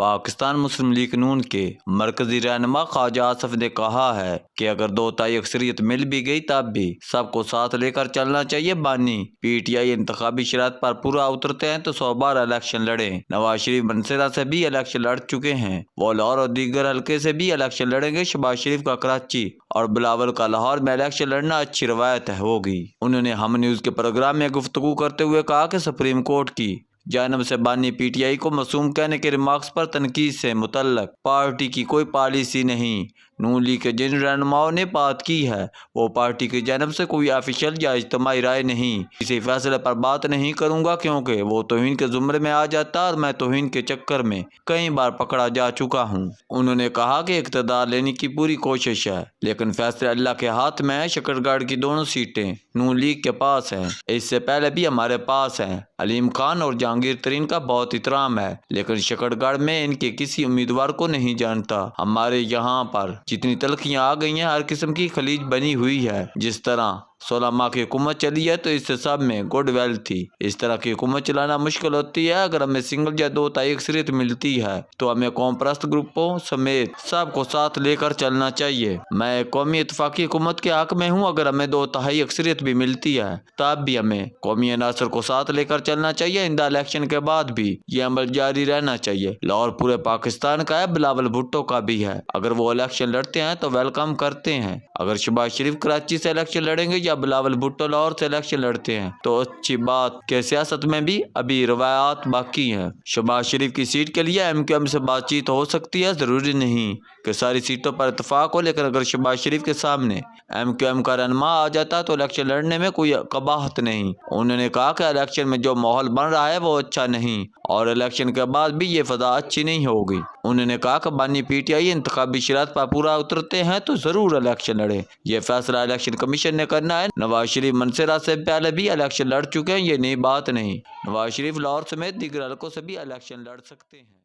پاکستان مسلم league نون کے مرکزی رہنما خواجہ آصف نے کہا ہے کہ اگر 2/3 اکثریت مل بھی گئی تب بھی سب کو ساتھ لے کر چلنا چاہیے۔ بانی PTI انتخابی شرائط پر پورا اترتے ہیں تو 100 بار الیکشن لڑیں۔ نواز شریف منصورہ سے بھی الیکشن لڑ چکے ہیں، وہ لاہور اور دیگر حلقے سے بھی الیکشن لڑیں گے۔ شہباز شریف کا کراچی اور بلاول کا لاہور میں الیکشن لڑنا اچھی روایت ہوگی۔ انہوں نے ہم نیوز کے پروگرام میں گفتگو کرتے ہوئے کہا کہ سپریم کورٹ کی جانب سے بانی PTI کو معصوم کہنے کے ریمارکس پر تنقید سے متعلق پارٹی کی کوئی پالیسی نہیں۔ نون لیگ کے جن رہنماؤں نے بات کی ہے وہ پارٹی کی جانب سے کوئی آفیشل یا اجتماعی رائے نہیں۔ کسی فیصلے پر بات نہیں کروں گا کیونکہ وہ توہین کے زمرے میں آ جاتا اور میں توہین کے چکر میں کئی بار پکڑا جا چکا ہوں۔ انہوں نے کہا کہ اقتدار لینے کی پوری کوشش ہے لیکن فیصلے اللہ کے ہاتھ میں ہے۔ شکر گڑھ کی دونوں سیٹیں نون لیگ کے پاس ہیں، اس سے پہلے بھی ہمارے پاس ہیں۔ علیم خان اور جہانگیر ترین کا بہت احترام ہے لیکن شکر گڑھ میں ان کے کسی امیدوار کو نہیں جانتا۔ ہمارے یہاں پر جتنی تلخیاں آ گئی ہیں، ہر قسم کی خلیج بنی ہوئی ہے۔ جس طرح 16 ماہ کی حکومت چلی ہے تو اس سے سب میں گڈ ویل تھی۔ اس طرح کی حکومت چلانا مشکل ہوتی ہے۔ اگر ہمیں سنگل یا 2/3 اکثریت ملتی ہے تو ہمیں قوم پرست گروپوں سمیت سب کو ساتھ لے کر چلنا چاہیے۔ میں ایک قومی اتفاقی حکومت کے حق میں ہوں۔ اگر ہمیں 2/3 اکثریت بھی ملتی ہے تب بھی ہمیں قومی عناصر کو ساتھ لے کر چلنا چاہیے۔ آئندہ الیکشن کے بعد بھی یہ عمل جاری رہنا چاہیے۔ لاہور پورے پاکستان کا ہے، بلاول بھٹو کا بھی ہے۔ اگر وہ الیکشن لڑتے ہیں تو ویلکم کرتے ہیں۔ اگر شہباز شریف کراچی سے الیکشن لڑیں گے یا بلاول بھٹو لاہور سے الیکشن لڑتے ہیں تو اچھی بات کہ سیاست میں بھی ابھی روایات باقی ہیں۔ شہباز شریف کی سیٹ کے لیے MQM سے بات چیت ہو سکتی ہے، ضروری نہیں کہ ساری سیٹوں پر اتفاق ہو، لیکن اگر شہباز شریف کے سامنے MQM کا رہنما آ جاتا ہے تو الیکشن لڑنے میں کوئی قباحت نہیں۔ انہوں نے کہا کہ الیکشن میں جو ماحول بن رہا ہے وہ اچھا نہیں اور الیکشن کے بعد بھی یہ فضا اچھی نہیں ہوگی۔ انہوں نے کہا کہ بانی PTI انتخابی شرائط پر پورا اترتے ہیں تو ضرور الیکشن لڑیں، یہ فیصلہ الیکشن کمیشن نے کرنا ہے۔ نواز شریف منصورہ سے پہلے بھی الیکشن لڑ چکے ہیں، یہ نئی بات نہیں۔ نواز شریف لاہور سمیت دیگر حلقوں سے بھی الیکشن لڑ سکتے ہیں۔